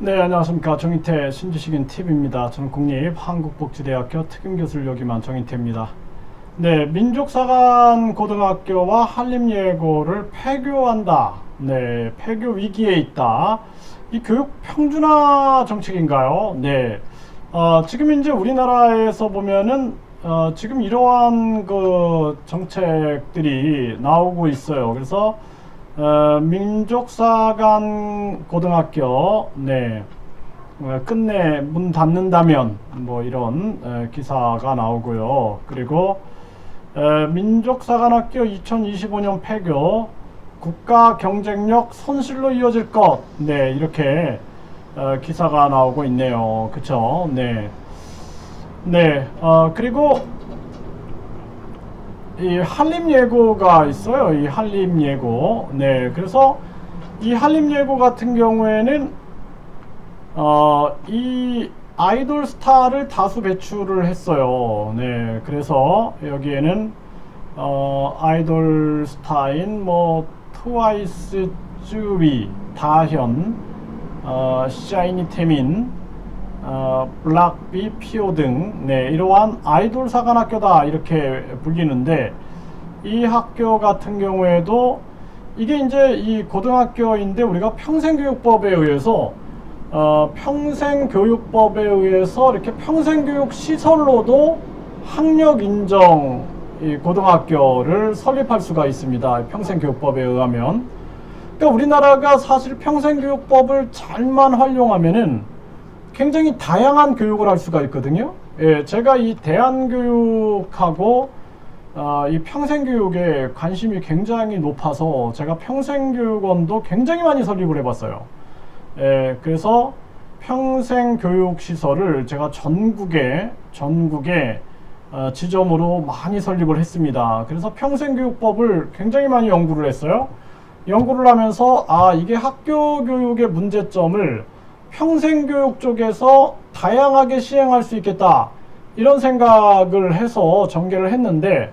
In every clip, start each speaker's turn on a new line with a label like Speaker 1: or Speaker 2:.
Speaker 1: 네, 안녕하십니까. 정인태 신지식인 TV입니다. 저는 국립한국복지대학교 특임교수를 역임한 정인태입니다. 네, 민족사관고등학교와 한림예고를 폐교한다. 네, 폐교 위기에 있다. 이 교육 평준화 정책인가요? 네. 지금 이제 우리나라에서 보면은 지금 이러한 그 정책들이 나오고 있어요. 그래서 민족사관 고등학교, 네, 끝내 문 닫는다면 뭐 이런 기사가 나오고요. 그리고 민족사관학교 2025년 폐교, 국가 경쟁력 손실로 이어질 것, 네, 이렇게 기사가 나오고 있네요. 그쵸? 네, 네, 그리고 이 한림예고가 있어요. 이 한림예고. 네, 그래서 이 한림예고 같은 경우에는 이 아이돌 스타를 다수 배출을 했어요. 네, 그래서 여기에는 아이돌 스타인 뭐 트와이스, 쯔위, 다현, 샤이니 태민, 블락비, 피오 등, 네, 이러한 아이돌 사관학교다 이렇게 불리는데, 이 학교 같은 경우에도 이게 이제 이 고등학교인데 우리가 평생교육법에 의해서 평생교육법에 의해서 이렇게 평생교육 시설로도 학력 인정 이 고등학교를 설립할 수가 있습니다. 평생교육법에 의하면. 그러니까 우리나라가 사실 평생교육법을 잘만 활용하면은 굉장히 다양한 교육을 할 수가 있거든요. 예, 제가 이 대안교육하고 이 평생교육에 관심이 굉장히 높아서 제가 평생교육원도 굉장히 많이 설립을 해봤어요. 예, 그래서 평생교육시설을 제가 전국에 지점으로 많이 설립을 했습니다. 그래서 평생교육법을 굉장히 많이 연구를 했어요. 연구를 하면서 이게 학교 교육의 문제점을 평생교육 쪽에서 다양하게 시행할 수 있겠다, 이런 생각을 해서 전개를 했는데,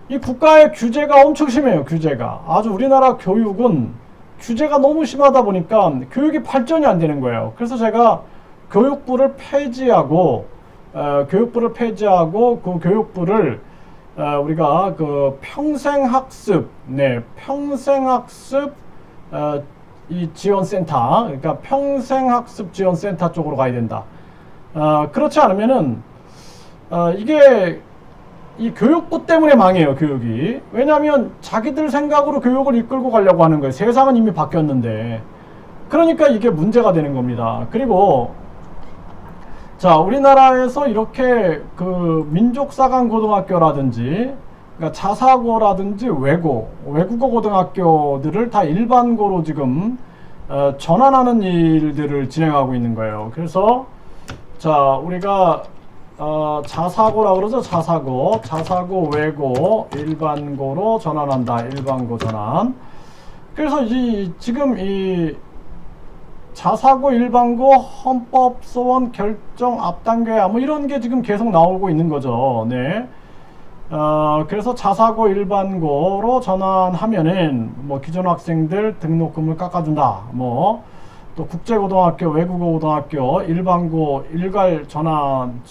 Speaker 1: 이 국가의 규제가 엄청 심해요. 규제가 아주, 우리나라 교육은 규제가 너무 심하다 보니까 교육이 발전이 안 되는 거예요. 그래서 제가 교육부를 폐지하고 그 교육부를 우리가 그 평생학습, 네, 평생학습 이 지원센터, 그러니까 평생학습 지원센터 쪽으로 가야 된다. 그렇지 않으면은 이게 이 교육부 때문에 망해요. 교육이. 왜냐하면 자기들 생각으로 교육을 이끌고 가려고 하는 거예요. 세상은 이미 바뀌었는데. 그러니까 이게 문제가 되는 겁니다. 그리고 자, 우리나라에서 이렇게 그 민족사관고등학교라든지, 그러니까 자사고라든지 외국어 고등학교들을 다 일반고로 지금 전환하는 일들을 진행하고 있는 거예요. 그래서 자, 우리가 자사고라고 그러죠. 자사고, 외고, 일반고로 전환한다. 일반고 전환. 그래서 지금 이 자사고, 일반고, 헌법소원 결정 앞당겨야 뭐 이런 게 지금 계속 나오고 있는 거죠. 네. 그래서 자사고, 일반고로 전환하면은 뭐 기존 학생들 등록금을 깎아준다. 뭐 또 국제고등학교, 외국어고등학교, 일반고, 일괄 전환.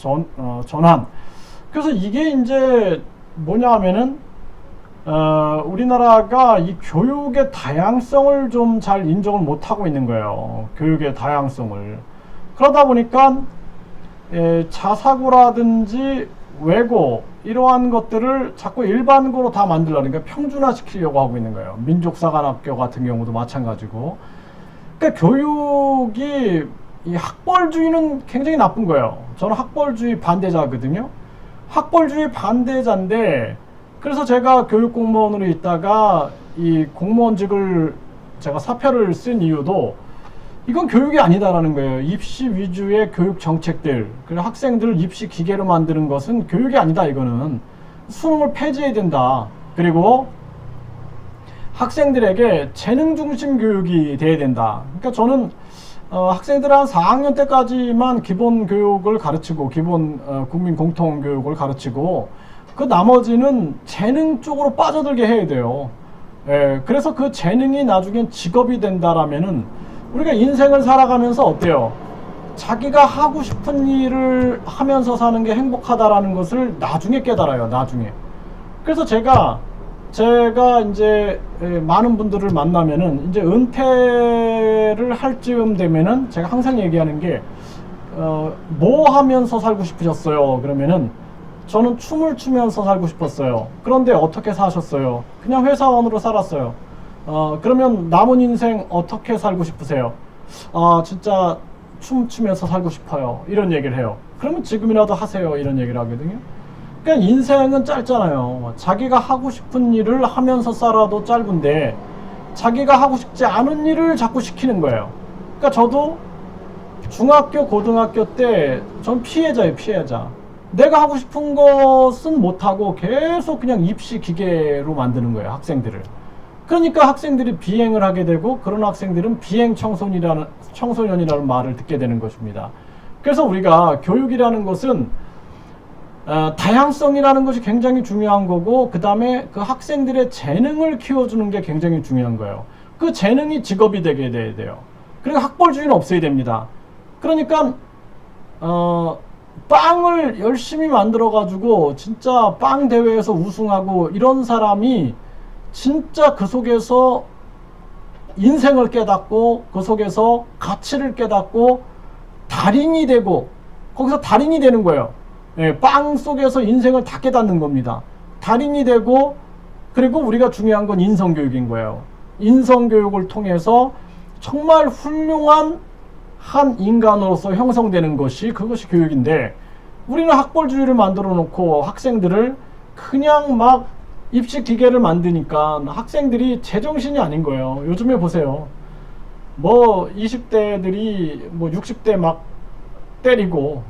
Speaker 1: 그래서 이게 이제 뭐냐 하면은 우리나라가 이 교육의 다양성을 좀 잘 인정을 못하고 있는 거예요. 교육의 다양성을. 그러다 보니까 자사고라든지 외고, 이러한 것들을 자꾸 일반고로 다 만들려니까, 그러니까 평준화시키려고 하고 있는 거예요. 민족사관학교 같은 경우도 마찬가지고. 그러니까 교육이, 이 학벌주의는 굉장히 나쁜 거예요. 저는 학벌주의 반대자거든요. 학벌주의 반대자인데, 그래서 제가 교육공무원으로 있다가 이 공무원직을 제가 사표를 쓴 이유도 이건 교육이 아니다라는 거예요. 입시 위주의 교육 정책들, 그리고 학생들을 입시 기계로 만드는 것은 교육이 아니다. 이거는 수능을 폐지해야 된다. 그리고 학생들에게 재능 중심 교육이 돼야 된다. 그러니까 저는 학생들 한 4학년 때까지만 기본 교육을 가르치고, 기본 국민 공통 교육을 가르치고, 그 나머지는 재능 쪽으로 빠져들게 해야 돼요. 그래서 그 재능이 나중엔 직업이 된다라면은 우리가 인생을 살아가면서 어때요? 자기가 하고 싶은 일을 하면서 사는 게 행복하다라는 것을 나중에 깨달아요. 나중에. 그래서 제가 이제 많은 분들을 만나면은 이제 은퇴를 할 즈음 되면은 제가 항상 얘기하는 게 뭐 하면서 살고 싶으셨어요? 그러면은 저는 춤을 추면서 살고 싶었어요. 그런데 어떻게 사셨어요? 그냥 회사원으로 살았어요. 그러면 남은 인생 어떻게 살고 싶으세요? 진짜 춤 추면서 살고 싶어요. 이런 얘기를 해요. 그러면 지금이라도 하세요. 이런 얘기를 하거든요. 그러니까 인생은 짧잖아요. 자기가 하고 싶은 일을 하면서 살아도 짧은데 자기가 하고 싶지 않은 일을 자꾸 시키는 거예요. 그러니까 저도 중학교, 고등학교 때 전 피해자예요. 피해자. 내가 하고 싶은 것은 못하고 계속 그냥 입시 기계로 만드는 거예요. 학생들을. 그러니까 학생들이 비행을 하게 되고 그런 학생들은 비행 청소년이라는 말을 듣게 되는 것입니다. 그래서 우리가 교육이라는 것은 다양성이라는 것이 굉장히 중요한 거고, 그 다음에 그 학생들의 재능을 키워주는 게 굉장히 중요한 거예요. 그 재능이 직업이 되게 돼야 돼요. 그리고 학벌주의는 없어야 됩니다. 그러니까 빵을 열심히 만들어 가지고 진짜 빵 대회에서 우승하고 이런 사람이 진짜 그 속에서 인생을 깨닫고 그 속에서 가치를 깨닫고 달인이 되고 거기서 달인이 되는 거예요. 빵 속에서 인생을 다 깨닫는 겁니다. 달인이 되고, 그리고 우리가 중요한 건 인성교육인 거예요. 인성교육을 통해서 정말 훌륭한 한 인간으로서 형성되는 것이, 그것이 교육인데, 우리는 학벌주의를 만들어 놓고 학생들을 그냥 막 입시 기계를 만드니까 학생들이 제정신이 아닌 거예요. 요즘에 보세요. 뭐 20대들이 뭐 60대 막 때리고,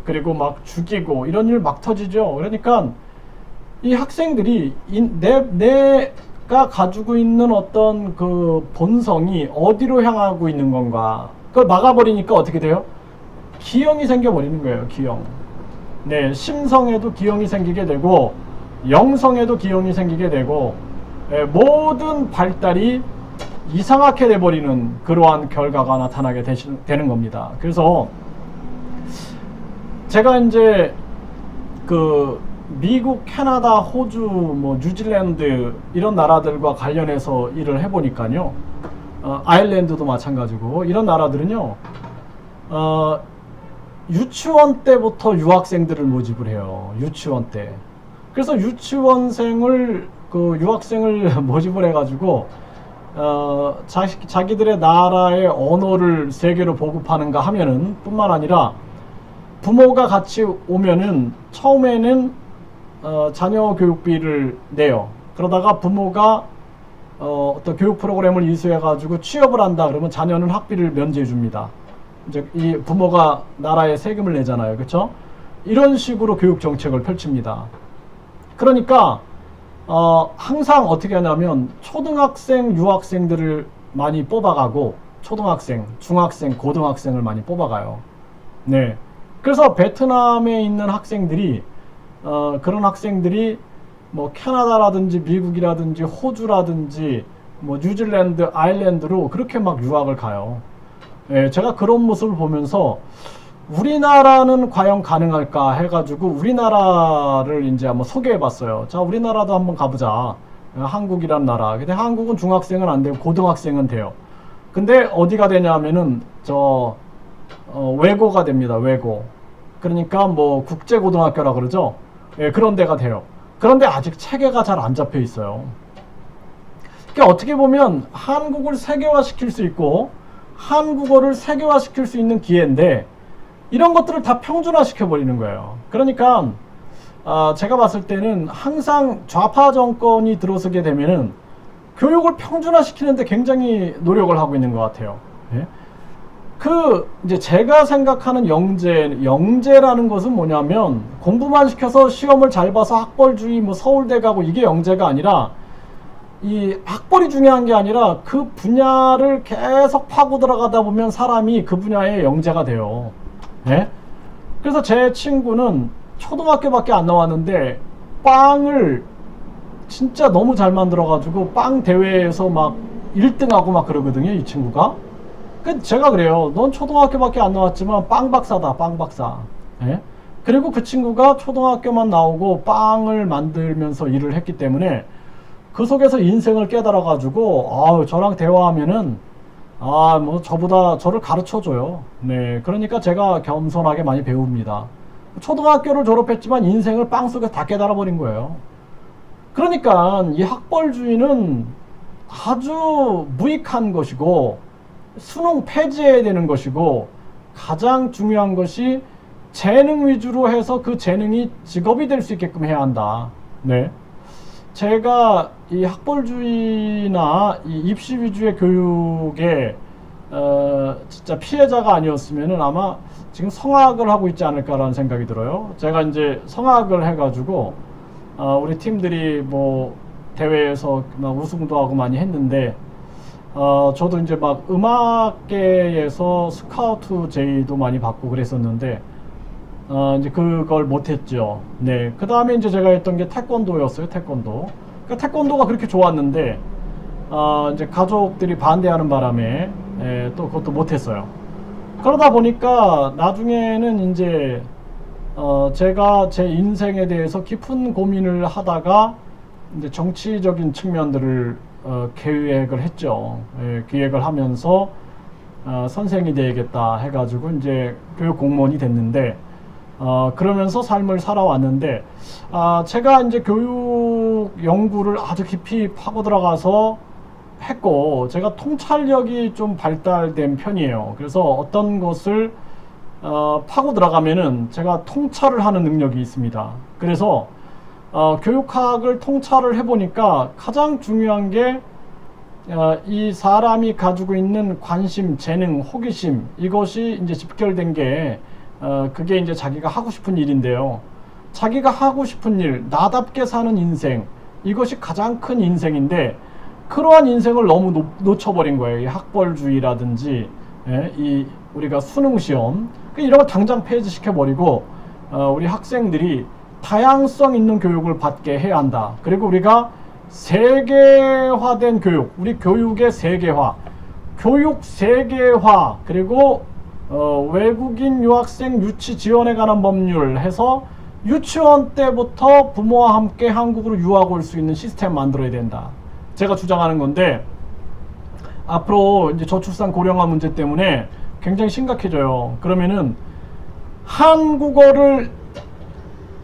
Speaker 1: 그리고 막 죽이고 이런 일 막 터지죠. 그러니까 이 학생들이 내가 가지고 있는 어떤 그 본성이 어디로 향하고 있는 건가, 그걸 막아버리니까 어떻게 돼요? 기형이 생겨버리는 거예요. 기형. 심성에도 기형이 생기게 되고 영성에도 기형이 생기게 되고 모든 발달이 이상하게 돼버리는 그러한 결과가 나타나게 되는 겁니다. 그래서 제가 이제 그 미국, 캐나다, 호주, 뭐 뉴질랜드 이런 나라들과 관련해서 일을 해보니까요, 아일랜드도 마찬가지고 이런 나라들은요, 유치원 때부터 유학생들을 모집을 해요. 유치원 때. 그래서 유치원생을 유학생을 모집을 해가지고 자기들의 나라의 언어를 세계로 보급하는가 하면은 뿐만 아니라 부모가 같이 오면은 처음에는 자녀 교육비를 내요. 그러다가 부모가 어떤 교육 프로그램을 이수해 가지고 취업을 한다 그러면 자녀는 학비를 면제해 줍니다. 이제 이 부모가 나라에 세금을 내잖아요. 그렇죠? 이런 식으로 교육 정책을 펼칩니다. 그러니까 항상 어떻게 하냐면 초등학생, 유학생들을 많이 뽑아가고 초등학생, 중학생, 고등학생을 많이 뽑아가요. 네. 그래서 베트남에 있는 학생들이 그런 학생들이 뭐 캐나다라든지 미국이라든지 호주라든지 뭐 뉴질랜드, 아일랜드로 그렇게 막 유학을 가요. 제가 그런 모습을 보면서 우리나라는 과연 가능할까 해가지고 우리나라를 이제 한번 소개해 봤어요. 자, 우리나라도 한번 가보자. 한국이란 나라. 근데 한국은 중학생은 안 되고 고등학생은 돼요. 근데 어디가 되냐면은 외고가 됩니다. 외고. 그러니까 뭐 국제고등학교라 그러죠. 그런 데가 돼요. 그런데 아직 체계가 잘 안 잡혀 있어요. 그러니까 어떻게 보면 한국을 세계화시킬 수 있고 한국어를 세계화시킬 수 있는 기회인데 이런 것들을 다 평준화시켜 버리는 거예요. 그러니까 제가 봤을 때는 항상 좌파 정권이 들어서게 되면은 교육을 평준화시키는데 굉장히 노력을 하고 있는 것 같아요. 이제 제가 생각하는 영재라는 것은 뭐냐면 공부만 시켜서 시험을 잘 봐서 학벌주의 뭐 서울대 가고 이게 영재가 아니라, 이 학벌이 중요한 게 아니라 그 분야를 계속 파고 들어가다 보면 사람이 그 분야의 영재가 돼요. 그래서 제 친구는 초등학교밖에 안 나왔는데 빵을 진짜 너무 잘 만들어 가지고 빵 대회에서 막 1등하고 막 그러거든요. 이 친구가. 제가 그래요. 넌 초등학교밖에 안 나왔지만 빵 박사다, 빵 박사. 예? 그리고 그 친구가 초등학교만 나오고 빵을 만들면서 일을 했기 때문에 그 속에서 인생을 깨달아가지고, 아유, 저랑 대화하면은, 뭐, 저보다 저를 가르쳐 줘요. 네. 그러니까 제가 겸손하게 많이 배웁니다. 초등학교를 졸업했지만 인생을 빵 속에서 다 깨달아버린 거예요. 그러니까 이 학벌주의는 아주 무익한 것이고, 수능 폐지해야 되는 것이고, 가장 중요한 것이 재능 위주로 해서 그 재능이 직업이 될 수 있게끔 해야 한다. 네. 제가 이 학벌주의나 이 입시 위주의 교육에 진짜 피해자가 아니었으면은 아마 지금 성악을 하고 있지 않을까라는 생각이 들어요. 제가 이제 성악을 해가지고 우리 팀들이 뭐 대회에서 막 우승도 하고 많이 했는데 저도 이제 막 음악계에서 스카우트 제의도 많이 받고 그랬었는데 이제 그걸 못했죠. 네. 그 다음에 이제 제가 했던 게 태권도였어요. 태권도. 그러니까 태권도가 그렇게 좋았는데 이제 가족들이 반대하는 바람에 또 그것도 못했어요. 그러다 보니까 나중에는 이제 제가 제 인생에 대해서 깊은 고민을 하다가 이제 정치적인 측면들을 계획을 했죠. 기획을 하면서 선생이 되겠다 해가지고 이제 교육 공무원이 됐는데 그러면서 삶을 살아왔는데 제가 이제 교육 연구를 아주 깊이 파고 들어가서 했고 제가 통찰력이 좀 발달된 편이에요. 그래서 어떤 것을 파고 들어가면은 제가 통찰을 하는 능력이 있습니다. 그래서 교육학을 통찰을 해보니까 가장 중요한 게 이 사람이 가지고 있는 관심, 재능, 호기심 이것이 이제 집결된 게 그게 이제 자기가 하고 싶은 일인데요. 자기가 하고 싶은 일, 나답게 사는 인생 이것이 가장 큰 인생인데 그러한 인생을 너무 놓쳐버린 거예요. 이 학벌주의라든지 이 우리가 수능 시험 이런 걸 당장 폐지시켜버리고 우리 학생들이 다양성 있는 교육을 받게 해야 한다. 그리고 우리가 세계화된 교육, 우리 교육의 세계화, 교육 세계화, 그리고 외국인 유학생 유치 지원에 관한 법률 해서 유치원 때부터 부모와 함께 한국으로 유학 올 수 있는 시스템 만들어야 된다. 제가 주장하는 건데 앞으로 이제 저출산 고령화 문제 때문에 굉장히 심각해져요. 그러면은 한국어를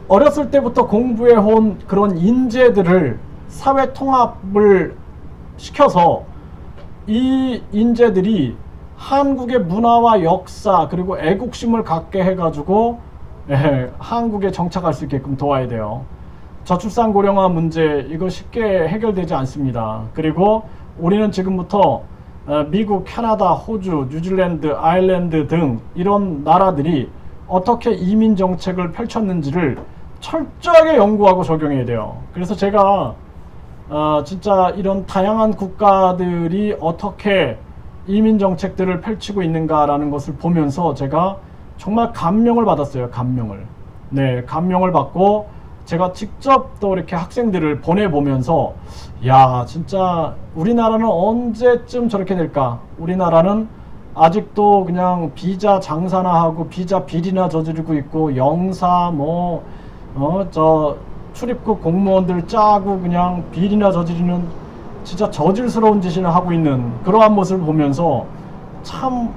Speaker 1: 어렸을 때부터 공부해 온 그런 인재들을 사회 통합을 시켜서 이 인재들이 한국의 문화와 역사 그리고 애국심을 갖게 해가지고 한국에 정착할 수 있게끔 도와야 돼요. 저출산 고령화 문제 이거 쉽게 해결되지 않습니다. 그리고 우리는 지금부터 미국, 캐나다, 호주, 뉴질랜드, 아일랜드 등 이런 나라들이 어떻게 이민 정책을 펼쳤는지를 철저하게 연구하고 적용해야 돼요. 그래서 제가 진짜 이런 다양한 국가들이 어떻게 이민 정책들을 펼치고 있는가라는 것을 보면서 제가 정말 감명을 받았어요. 감명을. 네, 감명을 받고 제가 직접 또 이렇게 학생들을 보내보면서 야, 진짜 우리나라는 언제쯤 저렇게 될까? 우리나라는 아직도 그냥 비자 장사나 하고 비자 비리나 저지르고 있고 영사 저 출입국 공무원들 짜고 그냥 비리나 저지르는 진짜 저질스러운 짓이나 하고 있는 그러한 모습을 보면서 참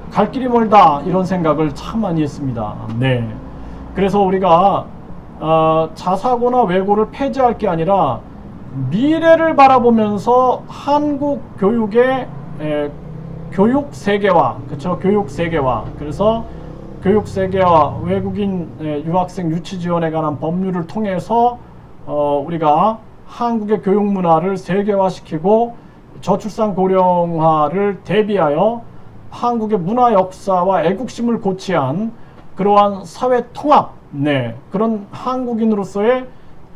Speaker 1: 갈 길이 멀다 이런 생각을 참 많이 했습니다. 네. 그래서 우리가 자사고나 외고를 폐지할 게 아니라 미래를 바라보면서 한국 교육의 교육 세계화, 그렇죠? 교육 세계화. 그래서 교육 세계화, 외국인 유학생 유치 지원에 관한 법률을 통해서 우리가 한국의 교육 문화를 세계화시키고 저출산 고령화를 대비하여 한국의 문화 역사와 애국심을 고취한 그러한 사회 통합, 그런 한국인으로서의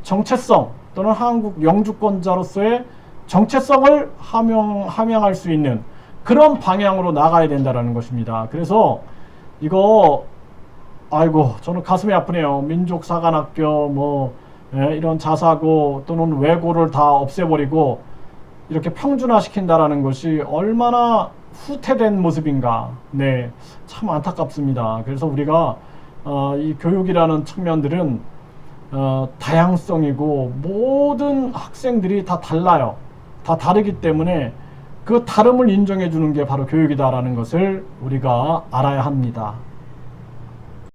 Speaker 1: 정체성 또는 한국 영주권자로서의 정체성을 함양할 수 있는 그런 방향으로 나가야 된다는 것입니다. 그래서 이거 저는 가슴이 아프네요. 민족사관학교 이런 자사고 또는 외고를 다 없애버리고 이렇게 평준화 시킨다라는 것이 얼마나 후퇴된 모습인가? 네, 참 안타깝습니다. 그래서 우리가 이 교육이라는 측면들은 다양성이고 모든 학생들이 다 달라요. 다 다르기 때문에 그 다름을 인정해 주는 게 바로 교육이다라는 것을 우리가 알아야 합니다.